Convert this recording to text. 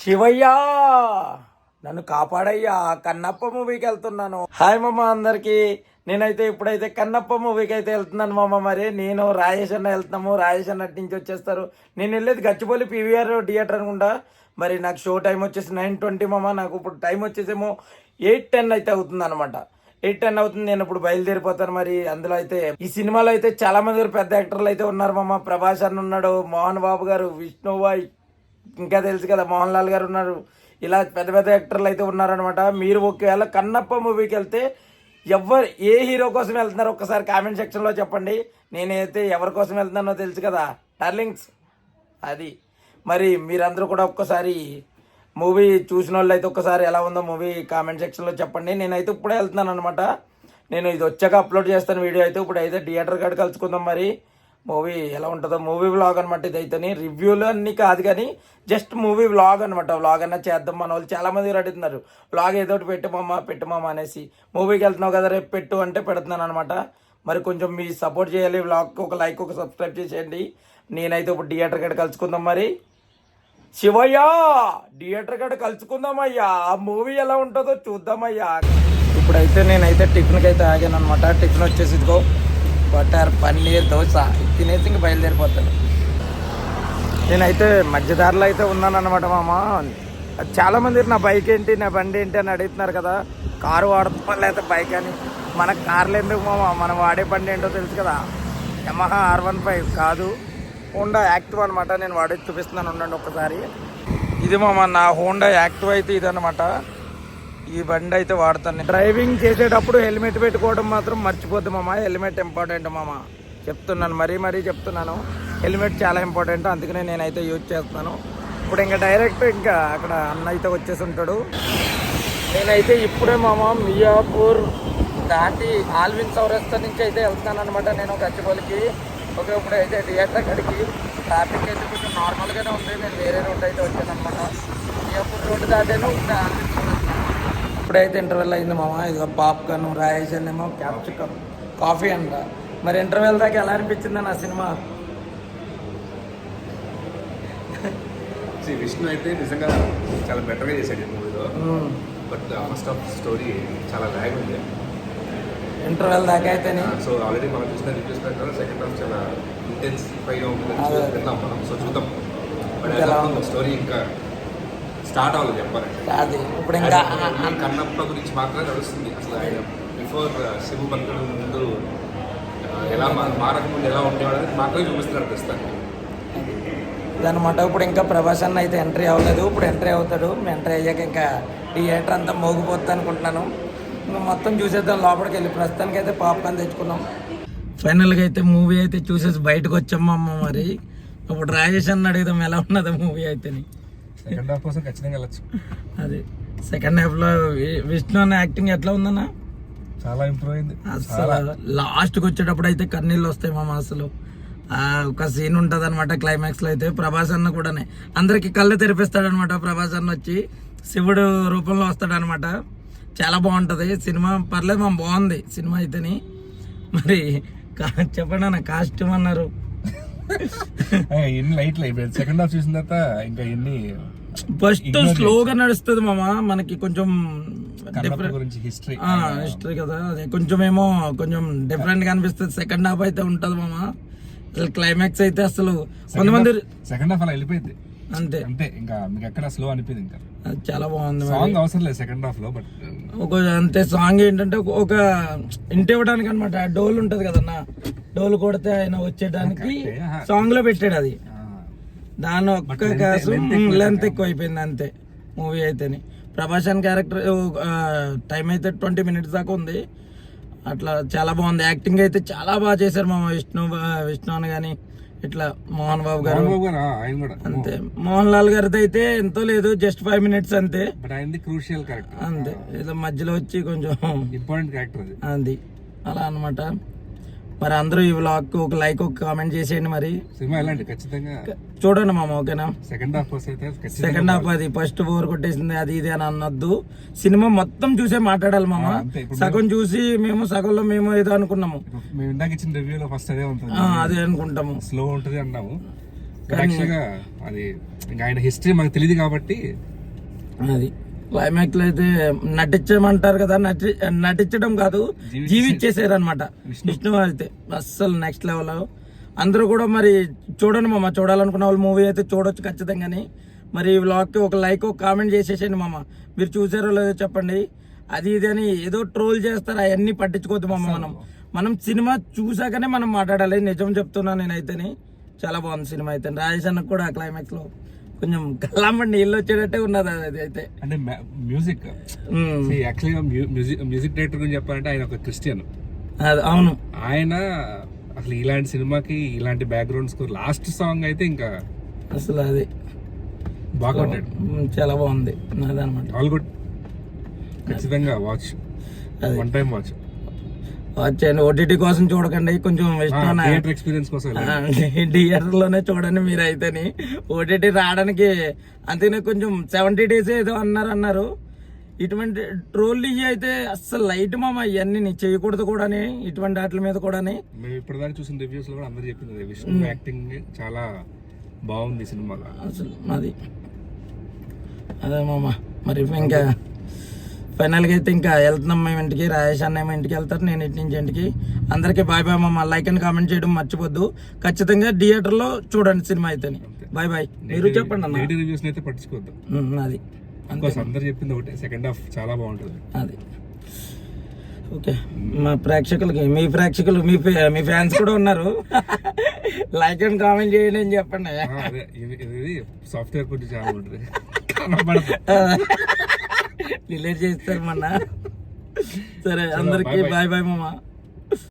శివయ్యా నన్ను కాపాడయ్యా, కన్నప్ప మూవీకి వెళ్తున్నాను. హాయ్ మామ అందరికి. నేనైతే ఇప్పుడైతే కన్నప్ప మూవీకి అయితే వెళ్తున్నాను మామ. మరి నేను రాజేష్ అన్న వెళ్తున్నాము. రాజేష్ అన్న నుంచి వచ్చేస్తారు. నేను వెళ్ళేది గచ్చిబౌలి పీవీఆర్ థియేటర్ అనుకుంటా. మరి నాకు షో టైం వచ్చేసి 9:20 మామ. నాకు ఇప్పుడు టైం వచ్చేసేమో 8:10 అయితే అవుతుంది అనమాట. 8:10 అవుతుంది. నేను ఇప్పుడు బయలుదేరిపోతాను. మరి అందులో అయితే ఈ సినిమాలో అయితే చాలా మంది పెద్ద యాక్టర్లు అయితే ఉన్నారు మామ. ప్రభాస్ అన్న ఉన్నాడు, మోహన్ బాబు గారు, విష్ణుబాయ్, ఇంకా తెలుసు కదా మోహన్ లాల్ గారు ఉన్నారు. ఇలా పెద్ద పెద్ద యాక్టర్లు అయితే ఉన్నారనమాట. మీరు ఒకవేళ కన్నప్ప మూవీకి వెళ్తే ఏ హీరో కోసం వెళ్తున్నారో ఒక్కసారి కామెంట్ సెక్షన్లో చెప్పండి. నేనైతే ఎవరి కోసం వెళ్తున్నానో తెలుసు కదా డార్లింగ్స్. అది మరి మీరందరూ కూడా ఒక్కసారి మూవీ చూసిన వాళ్ళు అయితే ఒక్కసారి ఎలా ఉందో మూవీ కామెంట్ సెక్షన్లో చెప్పండి. నేనైతే ఇప్పుడే వెళ్తున్నాను అనమాట. నేను ఇది వచ్చాక అప్లోడ్ చేస్తాను వీడియో అయితే. ఇప్పుడు అయితే థియేటర్ కాడ కలుసుకుందాం. మరి మూవీ ఎలా ఉంటుందో మూవీ వ్లాగ్ అనమాట. ఇదైతే రివ్యూలు అన్నీ కాదు కానీ జస్ట్ మూవీ వ్లాగ్ అనమాట. వ్లాగ్ అన్నా చేద్దాం. మన వాళ్ళు చాలా మంది అడుగుతున్నారు వ్లాగ్ ఏదో ఒకటి పెట్టమమ్మ అనేసి. మూవీకి వెళ్తున్నావు కదా రేపు పెట్టు అంటే పెడుతున్నాను అనమాట. మరి కొంచెం మీ సపోర్ట్ చేయాలి. వ్లాగ్కి ఒక లైక్, ఒక సబ్స్క్రైబ్ చేసేయండి. నేనైతే ఇప్పుడు థియేటర్ కాడ కలుసుకుందాం. మరి శివయ్యా థియేటర్ కాడ కలుసుకుందామయ్యా. ఆ మూవీ ఎలా ఉంటుందో చూద్దామయ్యా. ఇప్పుడైతే నేనైతే టిఫిన్కి అయితే ఆగాను అనమాట. టిఫిన్ వచ్చేసి ఇదిగో బటర్ పన్నీర్ దోశ తినేసి ఇంక బయలుదేరిపోతాను. నేనైతే మధ్యదారిలో అయితే ఉన్నాను అనమాట మామ. చాలామంది నా బైక్ ఏంటి, నా బండి ఏంటి అని అడుగుతున్నారు కదా. కారు వాడుతాం లేకపోతే బైక్ అని. మన కార్లు ఎందుకు మామ, మనం వాడే బండి ఏంటో తెలుసు కదా. యమహా R15 కాదు, హోండా యాక్టివ్ అనమాట. నేను వాడేది చూపిస్తున్నాను ఉండండి ఒక్కసారి. ఇది మామ నా హోండా యాక్టివ్ అయితే ఇదనమాట. ఈ బండి అయితే వాడతాను. డ్రైవింగ్ చేసేటప్పుడు హెల్మెట్ పెట్టుకోవడం మాత్రం మర్చిపోద్దు మామ. హెల్మెట్ ఇంపార్టెంట్ మామ, చెప్తున్నాను. మరీ చెప్తున్నాను. హెల్మెట్ చాలా ఇంపార్టెంట్. అందుకనే నేనైతే యూజ్ చేస్తాను. ఇప్పుడు ఇంకా డైరెక్ట్ ఇంకా అక్కడ అన్న అయితే వచ్చేసి ఉంటాడు. నేనైతే ఇప్పుడే మామ మియాపూర్ దాటి ఆల్విన్ చౌరస్తా నుంచి అయితే వెళ్తాను అనమాట. నేను గచ్చిబౌలికి. ఓకే, ఇప్పుడు అయితే థియేటర్ అక్కడికి ట్రాఫిక్ అయితే కొంచెం నార్మల్గానే ఉంది. నేను వేరే రోడ్ అయితే వచ్చాను అనమాట. మియాపూర్ రోడ్డు దాటాను. ఇప్పుడైతే ఇంటర్వెల్ అయింది మామ. ఇదిగో పాప్కార్న్, రాయేష్ ఏమో క్యాప్సికమ్ కాఫీ అంట. మరి ఇంటర్వెల్ దాకా ఎలా అనిపించింది నా సినిమా? విష్ణు అయితే నిజంగా చాలా బెటర్గా చేశాడు ఈ మూవీలో. బట్ ఫస్ట్ ఆఫ్ స్టోరీ చాలా ల్యాగ్ ఉంది ఇంటర్వెల్ దాకా అయితే. సో ఆల్రెడీ మనం చూసిన రివ్యూస్ ప్రకారం సెకండ్ హాఫ్ చాలా ఇంటెన్సిఫైగా ఉంటుందని విన్నాం మనం. సో చూద్దాం. బట్ స్టోరీ ఇంకా స్టార్ట్ అవ్వాలి చెప్పాలంటే. అది ఇప్పుడు ఇంకా కన్నప్ప గురించి మాత్రమే నడుస్తుంది. అసలు ఆయన బిఫోర్ శివు బతుకుడు ముందు ఎలా మారక ముందు ఎలా ఉండేవాడు అనేది మాత్రమే చూపిస్తున్నారు ప్రస్తుతానికి. ఇదనమాట. ఇప్పుడు ఇంకా ప్రభాస్ అన్న అయితే ఎంట్రీ అవ్వలేదు. ఇప్పుడు ఎంట్రీ అవుతాడు. ఎంట్రీ అయ్యాక ఇంకా థియేటర్ అంతా మోగిపోద్ది అనుకుంటున్నాను. ఇంకా మొత్తం చూసేద్దాం లోపలికి వెళ్ళి. ప్రస్తుతానికి అయితే పాప్కార్న్ తెచ్చుకున్నాం. ఫైనల్గా అయితే మూవీ అయితే చూసేసి బయటకు వచ్చాము అమ్మ. మరి ఇప్పుడు రాజేష్ అన్న అడుగుదాం ఎలా ఉన్నది మూవీ అయితే. సెకండ్ హాఫ్ కోసం ఖచ్చితంగా వెళ్ళచ్చు. అది సెకండ్ హాఫ్లో విష్ణు అన్న యాక్టింగ్ ఎట్లా ఉందన్న? చాలా ఇంప్రూవ్ అయింది. అసలు లాస్ట్కి వచ్చేటప్పుడు అయితే కన్నీళ్ళు వస్తాయి మామ. అసలు ఒక సీన్ ఉంటుంది అనమాట క్లైమాక్స్లో అయితే. ప్రభాస్ అన్న కూడానే అందరికి కళ్ళు తెరిపిస్తాడనమాట. ప్రభాస్ అన్న వచ్చి శివుడు రూపంలో వస్తాడనమాట. చాలా బాగుంటుంది సినిమా. పర్లేదు మామ, బాగుంది సినిమా అయితేని. మరి చెప్పండి అన్న, కాస్ట్యూమ్ అన్నారు ఎన్ని లైట్లు అయిపోయింది. సెకండ్ హాఫ్ చూసిన తర్వాత ఇంకా ఎన్ని ఫస్ట్ స్లోగా నడుస్తుంది మామ. మనకి కొంచెం హిస్టరీ కదా, అదే కొంచెం డిఫరెంట్ గా అనిపిస్తుంది. సెకండ్ హాఫ్ అయితే ఉంటది మామ. అసలు క్లైమాక్స్ అయితే అసలు కొంతమంది సెకండ్ హాఫ్ అలా వెళ్ళిపోయింది అంతే. ఇంకా మీకు ఎక్కడ స్లో అనిపించింది. ఇంకా చాలా బాగుంది. సాంగ్ అవసరం లేదు సెకండ్ హాఫ్ లో. బట్ అంతే సాంగ్ ఏంటంటే ఒక ఇంటి ఇవ్వడానికి అనమాట. డోల్ ఉంటది కదన్నా, డోల్ కొడితే ఆయన వచ్చేటానికి సాంగ్ లో పెట్టాడు. అది దాని ఒక్క కోసం లెంత్ ఎక్కువ అయిపోయింది అంతే మూవీ అయితేని. ప్రభాషన్ క్యారెక్టర్ టైం అయితే 20 minutes దాకా ఉంది. అట్లా చాలా బాగుంది. యాక్టింగ్ అయితే చాలా బాగా చేశారు మా విష్ణు అని కానీ ఇట్లా మోహన్ బాబు గారు అంతే. మోహన్ లాల్ గారితో అయితే ఎంతో లేదు, జస్ట్ 5 minutes అంతే. క్రూషియల్ క్యారెక్టర్ అంతే. ఏదో మధ్యలో వచ్చి కొంచెం ఇంపార్టెంట్ క్యారెక్టర్ అది అలా అనమాట. మరి అందరూ ఈ వ్లాగ్ ఒక లైక్, ఒక కామెంట్ చేసేయండి. మరి సినిమా ఎలాంటి ఖచ్చితంగా చూడండి మామ. ఓకేనా? సెకండ్ హాఫ్ అది ఫస్ట్ బోర్ కొట్టేసింది అది ఇది అని అన్నద్దు. సినిమా మొత్తం చూసే మాట్లాడాలి మామ. సగం చూసి సగంలో మేము ఏదో అనుకున్నాము. మేము ఇందాక ఇచ్చిన రివ్యూలో ఫస్ట్ అదే ఉంటుంది, అదే అనుకుంటాము. స్లో ఉంటుంది అన్నాము. యాక్చువల్గా అది ఇంకా ఆయన హిస్టరీ మనకు తెలియదు కాబట్టి అది క్లైమాక్స్ లో అయితే నటించమంటారు కదా, నటించడం కాదు జీవించేసారు అనమాట విష్ణు అయితే అస్సలు నెక్స్ట్ లెవెల్. అందరూ కూడా మరి చూడండి మామ, చూడాలనుకున్న వాళ్ళు మూవీ అయితే చూడొచ్చు ఖచ్చితంగాని. మరి ఈ వ్లాగ్కి ఒక లైక్ ఒక కామెంట్ చేసేసేయండి మామ, మీరు చూసారో లేదో చెప్పండి. అది ఇది అని ఏదో ట్రోల్ చేస్తారు, అవన్నీ పట్టించుకోవద్దు మామ. మనం సినిమా చూసాకనే మనం మాట్లాడాలి, నిజం చెప్తున్నాను నేనైతేని. చాలా బాగుంది సినిమా అయితే. రాజేష్ అన్నకు కూడా క్లైమాక్స్ లో కొంచెం కళ్ళంబడి నీళ్ళు వచ్చేటట్టే ఉన్నది అది అయితే. అంటే మ్యూజిక్ యాక్చువల్గా మ్యూజిక్ డైరెక్టర్ గురించి చెప్పాలంటే ఆయన ఒక క్రిస్టియన్. అవును, ఆయన అసలు ఇలాంటి సినిమాకి ఇలాంటి బ్యాక్గ్రౌండ్ స్కోర్ లాస్ట్ సాంగ్ అయితే ఇంకా అసలు అది బాగా చాలా బాగుంది అదనమాట. ఆల్ గుడ్, ఖచ్చితంగా వాచ్, వన్ టైం వాచ్. వచ్చేయండి, ఓటీటీ కోసం చూడకండి, కొంచెం ఇష్టం ఎక్స్పీరియన్స్ కోసం థియేటర్ లోనే చూడండి మీరు అయితేని. ఓటీటీ రావడానికి అంతేనే కొంచెం 70 days ఏదో అన్నారు. ఇటువంటి ట్రోల్ అయితే అస్సలు లైట్ మామ, ఇవన్నీ చేయకూడదు కూడా ఇటువంటి వాటి మీద కూడా. మేము ఇప్పటిదాకా చూసిన రివ్యూస్ లో కూడా అందరూ చెప్పింది విష్ణు యాక్టింగ్ చాలా బాగుంది సినిమాలో అసలు. అది అదే మామ. మరి ఇంకా ఫైనల్ గా అయితే ఇంకా వెళ్తున్నాం మేము ఇంటికి. రాజేష్ అన్న ఏమో ఇంటికి వెళ్తారు, నేను ఇటు నుంచి ఇంటికి. అందరికి బాయ్ బాయ్ మామ. లైక్ అండ్ కామెంట్ చేయడం మర్చిపోద్దు. ఖచ్చితంగా థియేటర్ లో చూడండి సినిమా అయితే. Bye bye. మీరు చెప్పండి అన్న. రివ్యూస్ అయితే పట్టించుకోవద్దు. అది అందరు చెప్పింది ఒకటే, సెకండ్ హాఫ్ చాలా బాగుంటుంది. అది ఓకే. మా ప్రేక్షకులకి, మీ ఫ్యాన్స్ కూడా ఉన్నారు, లైక్ అండ్ కామెంట్ చేయండి అని చెప్పండి. సాఫ్ట్వేర్ కొంచెం చాలా ఉంటుంది, డిలీట్ చేస్తారు మొన్న. సరే అందరికి బాయ్ బాయ్ మామ.